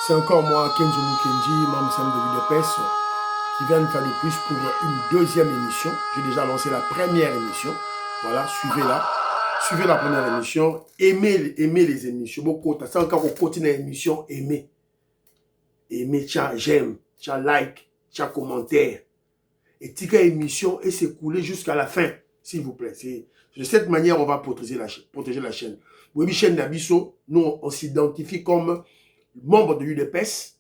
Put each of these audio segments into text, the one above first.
C'est encore moi, Kenzo Mukendi, membre de l'UDPS, qui vient de faire le plus pour une deuxième émission. J'ai déjà lancé la première émission. Voilà, suivez-la. Suivez la première émission. Aimez les émissions. Beaucoup, ça encore au continuer l'émission. Aimez. Aimez, tiens, j'aime, tiens, like, tiens, commentaire. Et tika émission et s'écouler jusqu'à la fin, s'il vous plaît. C'est de cette manière on va protéger la chaîne. Oui, chaîne d'Abisso, nous on s'identifie comme membre de l'UDPS,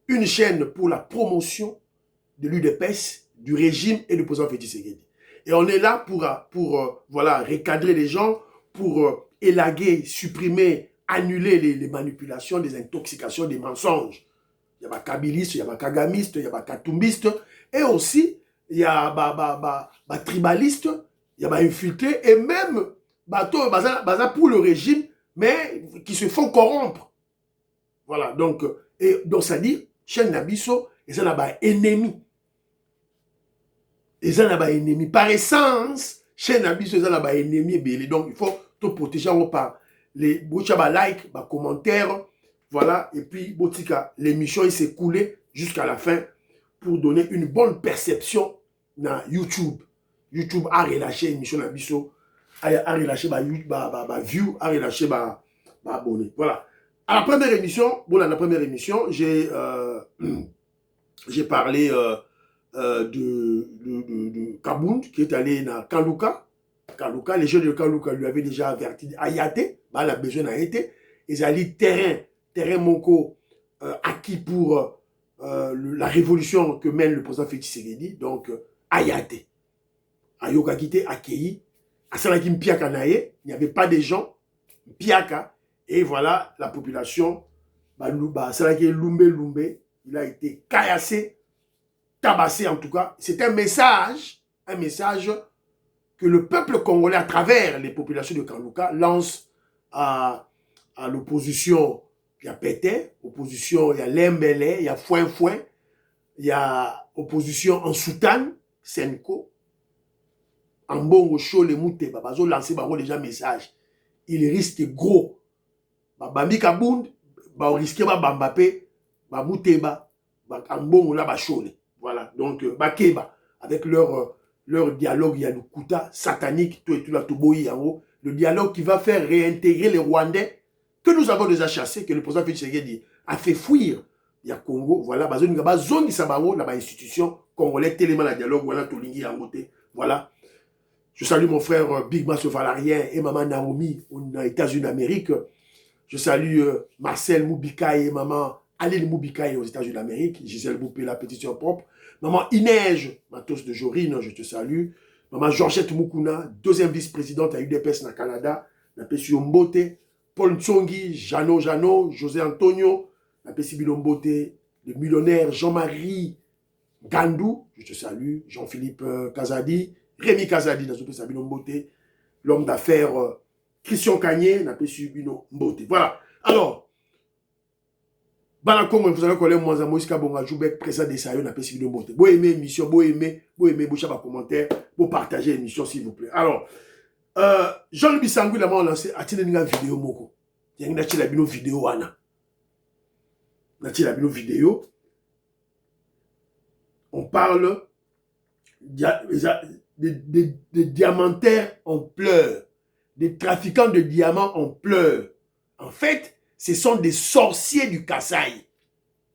une chaîne pour la promotion de l'UDPS, du régime et du président Félix Tshisekedi. Et on est là pour voilà, recadrer les gens, pour élaguer, supprimer, annuler les manipulations, les intoxications, des mensonges. Il y a des kabilistes, il y a des kagamistes, il y a des katumbistes, et aussi il y a des tribalistes, il y a des infiltrés, et même pour le régime, mais qui se font corrompre. Voilà, donc ça dit, chaîne Nabiso, et ça n'a pas ennemi. Et ça n'a pas ennemi. Par essence, chaîne Nabiso, ça n'a pas ennemi. Donc il faut te protéger par les like, les commentaires. Voilà, et puis l'émission s'est coulée jusqu'à la fin pour donner une bonne perception dans YouTube. YouTube a relâché l'émission Nabiso, a relâché ma view, a relâché ma abonné. Voilà. À la première émission, j'ai parlé de Kabound qui est allé dans Kanlouka. Kanlouka, les jeunes de Kanlouka lui avaient déjà averti Ayaté, elle a besoin d'Ayaté. Ils allaient terrain Moko acquis pour la révolution que mène le président Félix Tshisekedi. Donc, Ayaté. Ayoka Kité, Akei, Asalakim Piaka Naye, il n'y avait pas de gens, Piaka. Et voilà, la population, Lumbe, il a été caillassé, tabassé en tout cas. C'est un message que le peuple congolais, à travers les populations de Kanlouka, lance à l'opposition. Il y a Pété, opposition, il y a Lembele, il y a Foin, il y a opposition en Soutane, Senko, en Bongo, Chole, Mouté, Babazo, lancé déjà message. Il risque gros. Bambi Kabound, risque Bambapé, Mouteba, Ambongo, là, Chole. Voilà, donc, Bakeba, avec leur dialogue, il y a le Kouta satanique, tout la Toboyi en haut, le dialogue qui va faire réintégrer les Rwandais que nous avons déjà chassés, que le président Félix Tshisekedi a fait fuir. Il y a Congo, voilà, zone Sabango, la institution congolaise, tellement la dialogue, voilà, Tolingi en côté, voilà. Je salue mon frère Big Masso Valarien et maman Naomi aux États-Unis d'Amérique. Je salue Marcel Moubikaï et maman Aline Moubikaï aux États-Unis d'Amérique. Gisèle Boupé, la pétition propre. Maman Inège, Matos de Jorine, je te salue. Maman Georgette Moukouna, deuxième vice-présidente à UDPS au Canada. Napesi Mbote. Paul Ntsongi, Jano, José Antonio. Napesi Bilombote, le millionnaire Jean-Marie Gandou, je te salue. Jean-Philippe Kazadi. Rémi Kazadi, l'homme d'affaires Christian Kanye, voilà. Alors, Balakongo, vous allez connaître moi, Moïska Bongajoubek, président des Sayo, Vous aimez l'émission, vous aimez, vous chavez partager partager l'émission, s'il vous plaît. Alors, Jean-Louis Bissangou, il a lancé, une vidéo, moko. Il y a une vidéo, Anna. Une vidéo. On parle des diamantaires en pleurs, des trafiquants de diamants en pleurs. En fait, ce sont des sorciers du Kasaï.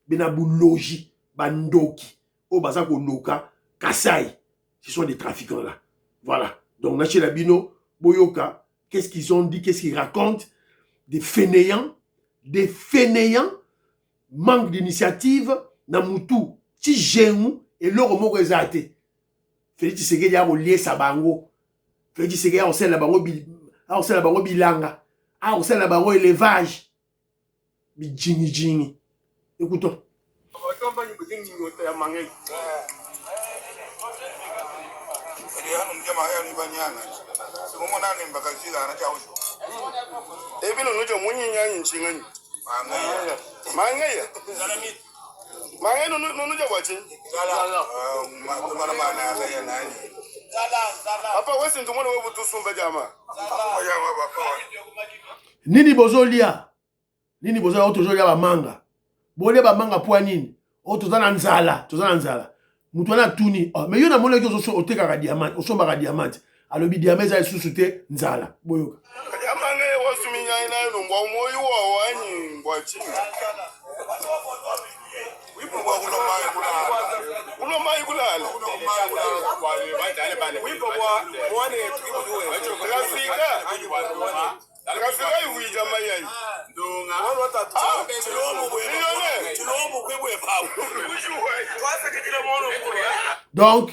Benabou Logi, Bandoki, Obazako Noka, Kasaï. Ce sont des trafiquants là. Voilà. Donc, Naché Labino, Boyoka, qu'est-ce qu'ils ont dit, qu'est-ce qu'ils racontent? Des fainéants, manque d'initiative, Namutu, Tijemu et l'Oromo Rezate. Félix Tshisekedi a relié sa bango. Félix Tshisekedi a aussi la bango bilanga. A aussi la bango élevage. Bijini. Écoutons. Nini bozolia? Nini bozolia toujours ya manga? Bole ba manga po nini? O tozana nzala, tozana nzala. Mutu wana tuni. Oh, mais yo na mona ki ozo oteka ka diamant, osomba ka diamant. Alobi diamant za isusu te nzala. Boyoka. Yamange wasuminya ina ngwa moyo wa wani ngwa chini. Wipo ngwa kuno mai kulala. Kuno mai kulala. Kuno mai kulala. Wale badale bale. Wipo kwa mwane tukibuwe. Klasika. Klasika yuija mayai. Ndonga. Wano watatu. Chilomu kwebwe pabu. Donc,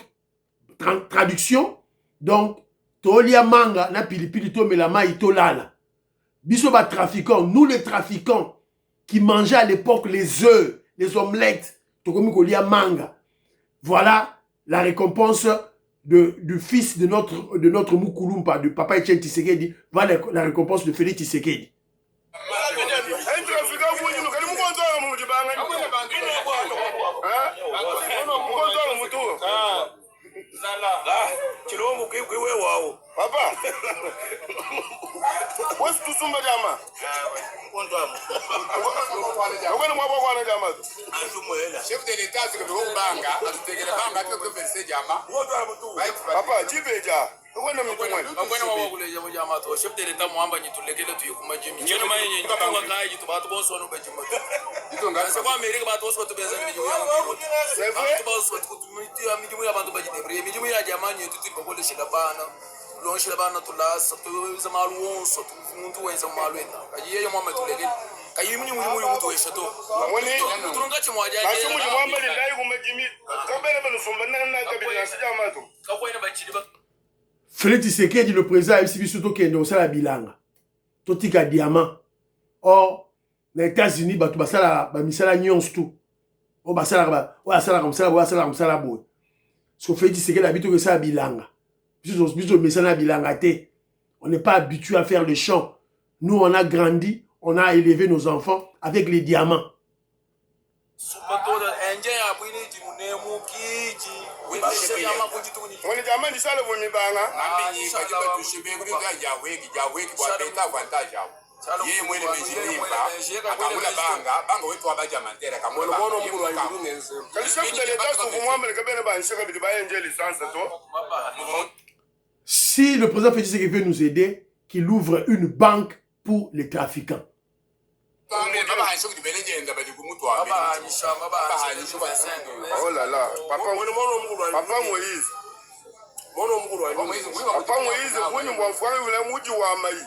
traduction, donc, tolia manga na pilipili to melama itolala. Biso ba trafiquants, nous les trafiquants qui mangeaient à l'époque les œufs, les omelettes, tokomi kolia manga. Voilà la récompense du fils de notre Moukoulumpa, de Papa Etienne Tshisekedi. Voilà la récompense de Félix Tshisekedi. Papa, what's to Sumba Jama? Chef de l'État, c'est le Banga, c'est le Banga qui a fait Jama. Papa, Jibeja. Chef de l'État, Mwamba, tu l'as dit, tu as dit, tu longe labana tulasa tuweza maluonso umuntu wenza malwenda kayiye mama tulege kayimuni umuntu wesha to turungache mwaje basi mu mwamba ndai kumajimi kambele banusomba nana kabila sijama to kakwena bachiri ba Félix Tshisekedi le président ici biso to kendo sala bilanga to tika diamant or les États-Unis batu basala ba misala nyonso tout o basala ba o asala comme ça o asala comme ça la bo so Félix Tshisekedi habito que ça bilanga. On n'est pas habitué à faire le champ. Nous, on a grandi, on a élevé nos enfants avec les diamants. Si le président Félix Tshisekedi veut nous aider, qu'il ouvre une banque pour les trafiquants. Oh là là, Papa Moïse. Papa Moïse, vous ne m'en faites pas le mouti ou à Maï.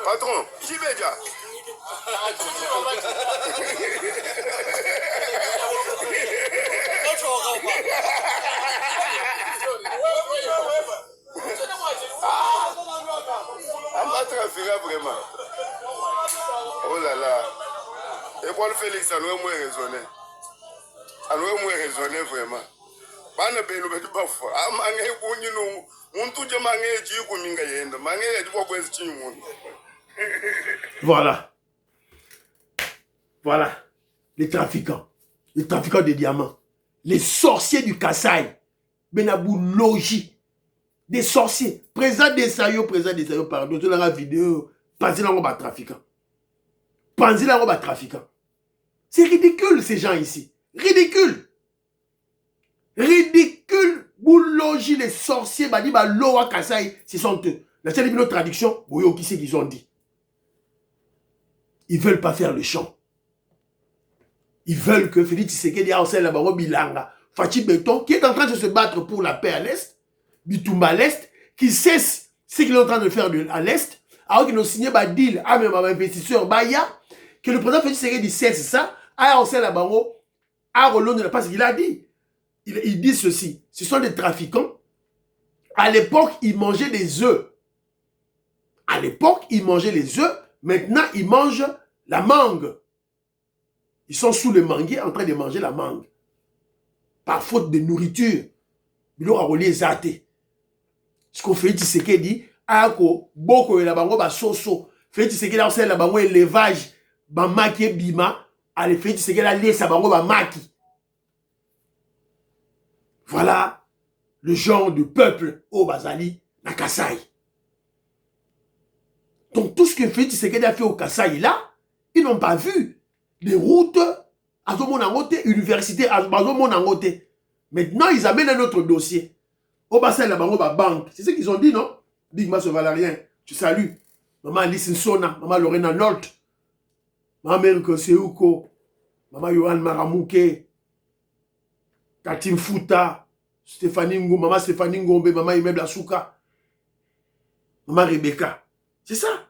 Patron, qui veut déjà? Vraiment. Oh là là. Et pour le Félix, ça nous est moins raisonné. Ça nous est moins raisonné vraiment. Bana beno betu bafu. Amange kunyi no muntu je mange ji kuminga yenda. Mange ya dipo kwezi chinyi mundu. Voilà. Voilà. Les trafiquants de diamants. Les sorciers du Kassai. Benabou Logi. Des sorciers. Président des Sayo, pardon. Tu la vidéo. Pensez là, on va trafiquant. Pensez là, on va trafiquant. C'est ridicule, ces gens ici. Ridicule. Ridicule. Boulogi, les sorciers, Badi, Loa Kassai, ce sont eux. La seule notre traduction, vous voyez qui c'est qu'ils ont dit. Ils ne veulent pas faire le champ. Ils veulent que Félix Tshisekedi Ansel Labaro Bilanga, Fachi Beton, qui est en train de se battre pour la paix à l'Est, Bitumba à l'Est, qui cesse ce qu'il est en train de faire à l'Est, alors qu'ils ont signé un deal à même investisseur Baya, que le président Félix Tshisekedi cesse ça, à Ansel Labaro, à Rolon de la Passe, il a dit. Il dit ceci, ce sont des trafiquants. À l'époque, ils mangeaient des œufs. À l'époque, ils mangeaient les œufs. Maintenant, ils mangent la mangue. Ils sont sous le manguier en train de manger la mangue. Par faute de nourriture. Ils ont relié zaté. Ce qu'on fait, c'est qu'il dit, ako, boko, la bango, ba soso. Fait, c'est qu'il a aussi la bango, élevage, ba maki, bima. Allez, fait, c'est qu'il a laissé la bango, ba maki. Voilà le genre de peuple au Bazali, na Kasaï. Donc tout ce que Félix Tshisekedi a fait au Kasaï là, ils n'ont pas vu des routes, université, maintenant ils amènent un autre dossier. Au bassin la banque. C'est ce qu'ils ont dit, non? Big Mass Valérien, tu salues. Maman Alice Nsona, maman Lorena Nolt, maman Merko Seuko, maman Yohan Maramouke, Katim Fouta, maman Stéphanie Ngombe, maman Immeuble Asuka, maman Rebecca. C'est ça.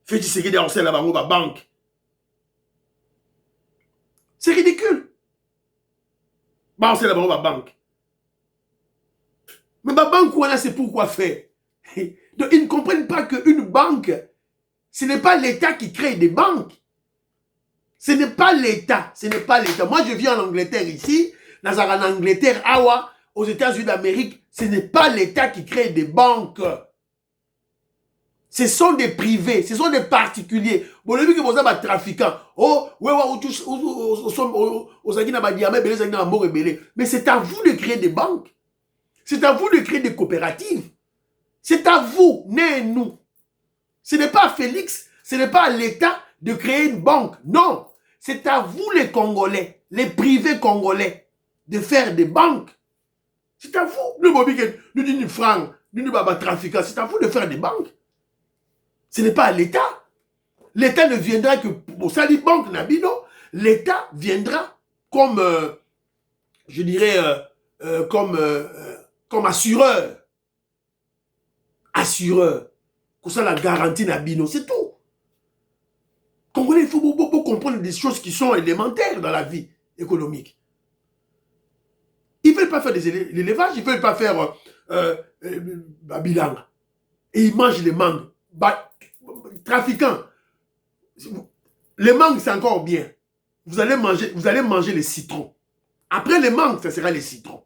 Félix Tshisekedi a la banque. C'est ridicule. Bah, c'est la banque. Mais ma banque, c'est pourquoi faire. Donc, ils ne comprennent pas qu'une banque, ce n'est pas l'État qui crée des banques. Ce n'est pas l'État. Ce n'est pas l'État. Moi, je vis en Angleterre ici. En Angleterre, Awa, aux États-Unis d'Amérique, ce n'est pas l'État qui crée des banques. Ce sont des privés, ce sont des particuliers. Bon, le but que vous avez des trafiquants. Oh, mais c'est à vous de créer des banques. C'est à vous de créer des coopératives. C'est à vous, nous. Ce n'est pas à Félix, ce n'est pas à l'État de créer une banque. Non, c'est à vous les Congolais, les privés congolais, de faire des banques. C'est à vous. Nous disons franc, nous disons trafiquants. C'est à vous de faire des banques. Ce n'est pas à l'État. L'État ne viendra que pour ça, les banques Nabino. L'État viendra comme, je dirais, comme assureur. Assureur. Pour ça, la garantie Nabino, c'est tout. Congolais, il faut beaucoup comprendre des choses qui sont élémentaires dans la vie économique. Ils ne veulent pas faire l'élevage, ils ne veulent pas faire bilan. Et ils mangent les mangues. Trafiquants. Les mangues, c'est encore bien. Vous allez manger les citrons. Après les mangues, ça sera les citrons.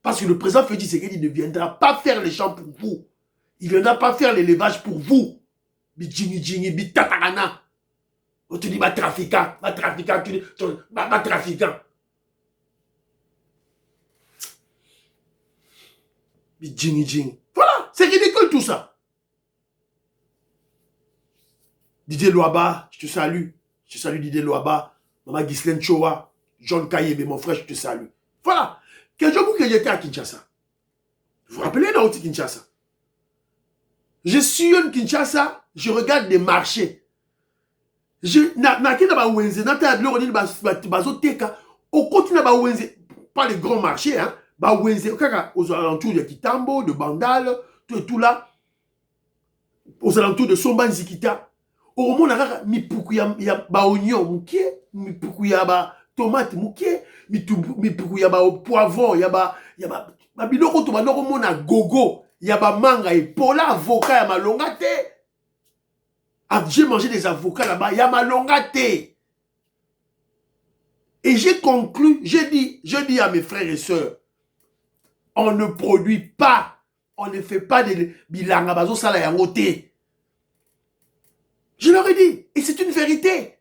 Parce que le président Félix Tshisekedi ne viendra pas faire les champs pour vous. Il ne viendra pas faire l'élevage pour vous. Bijingi, bitatarana. On te dit, trafiquant, trafiquant. Bijingi. Voilà, c'est ridicule tout ça. Didier Loaba, je te salue. Je te salue Didier Loaba. Maman Ghislaine Choa. John Kayebe, mon frère, je te salue. Voilà. Quel jour que j'étais à Kinshasa. Vous vous rappelez là où Kinshasa? Je sillonne Kinshasa, je regarde des marchés. Au continent, pas les grands marchés, hein. Aux alentours de Kitambo, de Bandal, tout là. Aux alentours de Sombanzikita. Au moment où il y a oignon mouké, il y a tomate mouké, il y a poivron, il y a biloko to banoko mona gogo, il y a manga et pola avocat ya malonga te. J'ai mangé des avocats là-bas, il y a malonga te. Et j'ai conclu, je dis à mes frères et sœurs, on ne produit pas, on ne fait pas de bilanga bazo sala yango te. Je leur ai dit, et c'est une vérité.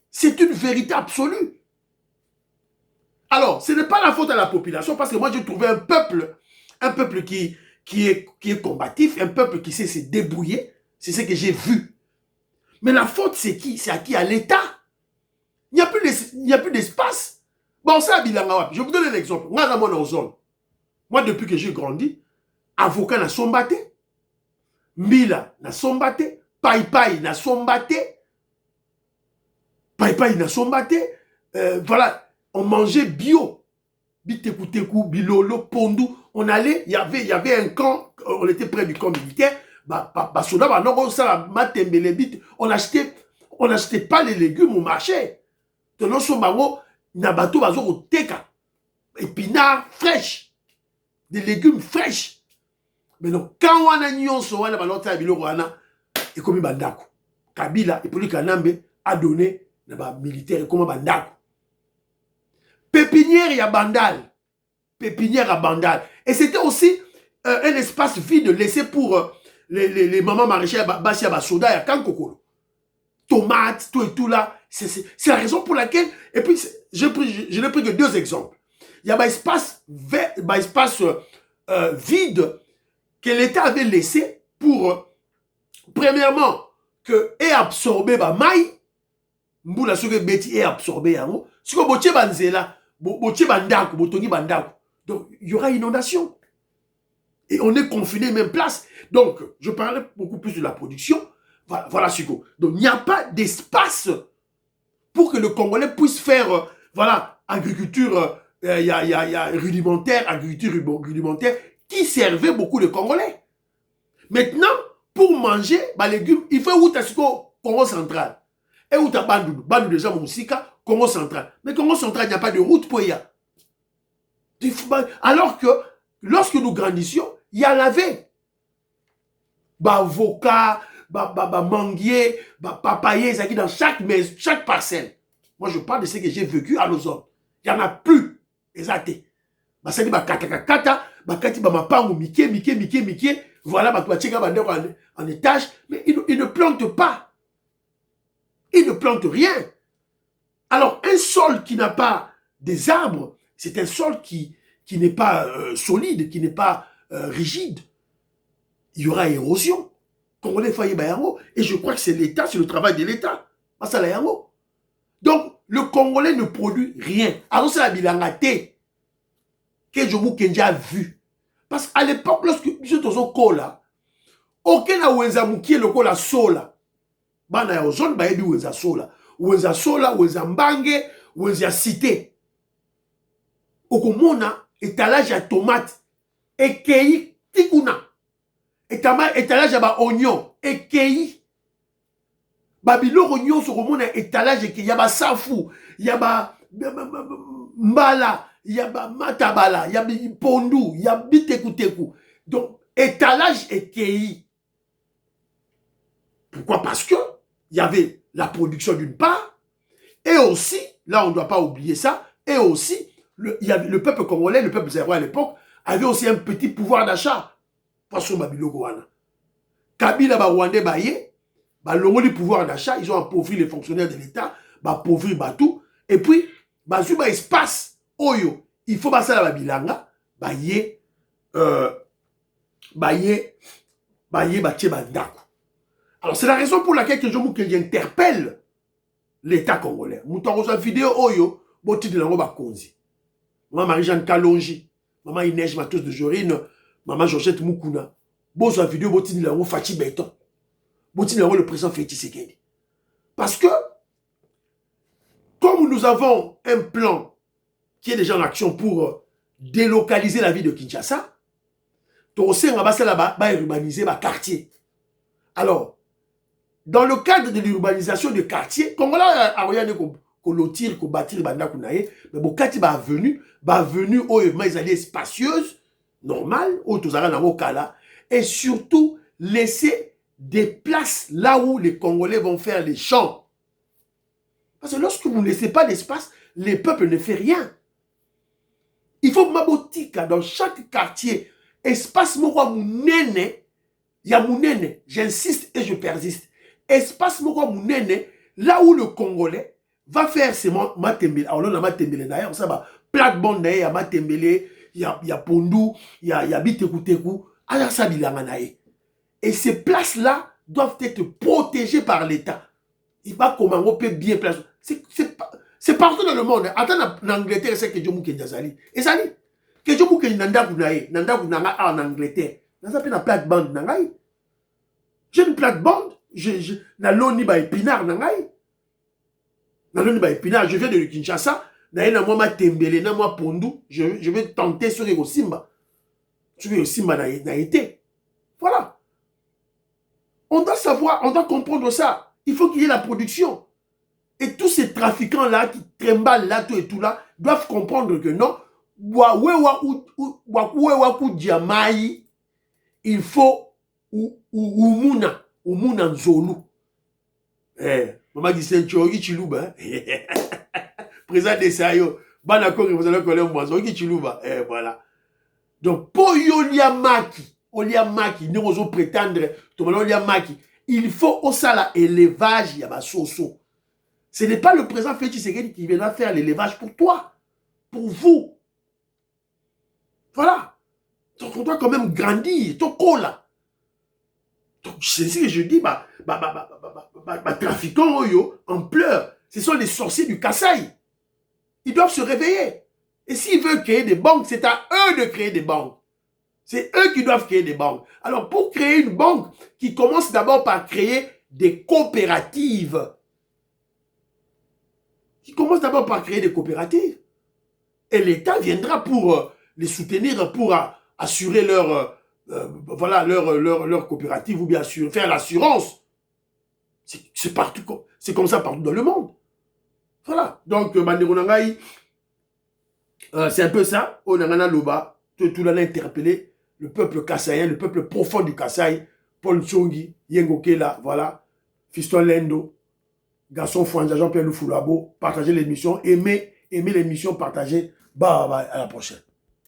C'est une vérité absolue. Alors, ce n'est pas la faute à la population, parce que moi, j'ai trouvé un peuple qui est combatif, un peuple qui sait se débrouiller. C'est ce que j'ai vu. Mais la faute, c'est qui? C'est à qui? À l'État. Il n'y a plus d'espace. Bon, ça, Bilanga, je vous donne un exemple. Moi, depuis que j'ai grandi, avocat n'a sombaté, Mila n'a sombaté, Pai n'a sombaté. Pai n'a sombaté. Voilà, on mangeait bio. Bitekuteku, Bilolo, Pondou. On allait, il y avait un camp, on était près du camp militaire. On n'achetait pas les légumes au marché. Tonon sombango, nabato bazo au teka. Épinards fraîches. Des légumes fraîches. Mais non, quand on a nyonso, on a balota biloko wana. Et comme Bandako, Kabila et Poli Kanambe a donné les militaires comme Bandako. Pépinière y a Bandal. Pépinière à Bandal. Et c'était aussi un espace vide laissé pour les mamans maraîchères Bassia Basoda et Kankokolo. Tomates, tout et tout là. C'est la raison pour laquelle. Et puis, je n'ai pris que 2 exemples. Il y a un espace vide que l'État avait laissé pour, premièrement, que ait absorbé ba maï, mbula soke beti ait absorbé yango, si ko boche banzela, boche bandako, botongi bandako, donc il y aura inondation. Et on est confiné même place. Donc, je parlais beaucoup plus de la production. Voilà, Chico. Donc, il n'y a pas d'espace pour que le Congolais puisse faire, voilà, agriculture y a rudimentaire, agriculture rudimentaire, qui servait beaucoup de Congolais. Maintenant, pour manger, bah, légumes, il faut où tu Congo central. Et où tu as Bandou. Bandou déjà, Moussika, Congo central. Mais Congo central, il n'y a pas de route pour y aller. Alors que, lorsque nous grandissions, il y en avait. Bah, avocat, bah, manguier, bah, papayer, ça qui dans chaque parcelle. Moi, je parle de ce que j'ai vécu à l'ozone. Il n'y en a plus. Exact. Bah, ça dit, bah, kata, bah, kati, bah, ma pango, miké. Voilà, bah, tu vas en étage. Mais il ne plante pas. Il ne plante rien. Alors, un sol qui n'a pas des arbres, c'est un sol qui n'est pas solide, qui n'est pas rigide. Il y aura érosion. Congolais failli bayango. Et je crois que c'est l'État, c'est le travail de l'État. Donc, le Congolais ne produit rien. Alors, c'est la bilangaté que Jomo Kenji a vu. Parce qu'à l'époque, lorsque M. Tozo Kola, aucun a ouenza mouki le Kola sola. Bana ya ozone, ba yebi ouenza sola. Ouenza sola, ouenza mbange, ouenza cité. Okomona, étalage à tomate. Ekei tikuna. Étalage à ba oignon. Ekei. Babilo oignon sur le étalage et qu'il y a ba safu, il y a ba mbala, il y a ba matabala, il y a pondu, il y a bitekuteku. Donc, étalage et kei. Pourquoi? Parce que il y avait la production d'une part, et aussi, là on ne doit pas oublier ça, et aussi, il y avait le peuple congolais, le peuple zéro à l'époque, avait aussi un petit pouvoir d'achat. Parce que Babilo Gowana. Kabila ba Rwandais baye, bah, le pouvoir d'achat, ils ont appauvri les fonctionnaires de l'État, bah, appauvri bah, tout. Et puis, bah, sur espace, oyo, il faut passer à la bilanga, bah, yé, bandako. Alors, c'est la raison pour laquelle que je interpelle l'État congolais. Mouton sa vidéo, oyo, boti de la roba konzi. Maman Marie-Jeanne Kalonji, maman Inès Matos de Jorine, maman Georgette Moukouna. Bon, sa vidéo, boti de la roba Fachi Béton. Le président Félix Tshisekedi. Parce que, comme nous avons un plan qui est déjà en action pour délocaliser la ville de Kinshasa, on va urbaniser le quartier. Alors, dans le cadre de l'urbanisation des quartiers, comme on a rien qu'on lotir, qu'on bâtir, mais bon, quand il va venir, ils allaient spacieuse, normale, et surtout laisser des places là où les Congolais vont faire les champs. Parce que lorsque vous ne laissez pas d'espace, les peuples ne font rien. Il faut mabotika dans chaque quartier, espace moko mounene, ya mounene, j'insiste et je persiste. Espace moko mounene, là où le Congolais va faire ses matembele. Alors là, on a matembele d'ailleurs, ça va plate-bande d'ailleurs, il y a matembele, il y a pondu, il y a bitekuteku, alors ça bilanga nae. Et ces places-là doivent être protégées par l'État. Il va comment on peut bien placer. C'est partout dans le monde. Attends, en Angleterre, c'est que Djomou Kenyazali. Et ça dit, que Djomou Kenyandakunae, Nandakunanga en Angleterre. Dans un peu de plate-bande, Nangaï. J'ai une plate-bande, na loni ba épinard, Nangaï. Na loni ba épinard, je viens de Kinshasa, na moi ma tembele, na moi pondu, je vais tenter sur le Simba. Sur le Simba n'a été. Voilà. On doit savoir, on doit comprendre ça. Il faut qu'il y ait la production. Et tous ces trafiquants-là qui trimballent là, tout et tout là, doivent comprendre que non, il faut Oumuna Nzolu. Maman dit c'est Tchori Chilouba. Président de Sayo, Banako, vous allez connaître moi, Tchori Chilouba. Voilà. Donc, pour Yoliamaki, nous osons prétendre, il faut au sala élevage, il y a ma soso. Ce n'est pas le président Félix Tshisekedi qui viendra faire l'élevage pour toi, pour vous. Voilà. Donc on doit quand même grandir, tout cola. Donc c'est ce que je dis, trafiquants en pleurs. Ce sont les sorciers du Kasaï. Ils doivent se réveiller. Et s'ils veulent créer des banques, c'est à eux de créer des banques. C'est eux qui doivent créer des banques. Alors pour créer une banque, qui commence d'abord par créer des coopératives. Qui commence d'abord par créer des coopératives. Et l'État viendra pour les soutenir, pour assurer leur coopérative ou bien faire l'assurance. C'est partout, c'est comme ça partout dans le monde. Voilà. Donc, c'est un peu ça. On a Loba, tout l'a interpellé, le peuple kassaïen, le peuple profond du Kasaï, Paul Tchongi, Yengo Kela, voilà, Fiston Lendo, Garçon Fouanja, Jean-Pierre Lufulabo, partagez l'émission, aimez l'émission, partagez. À la prochaine.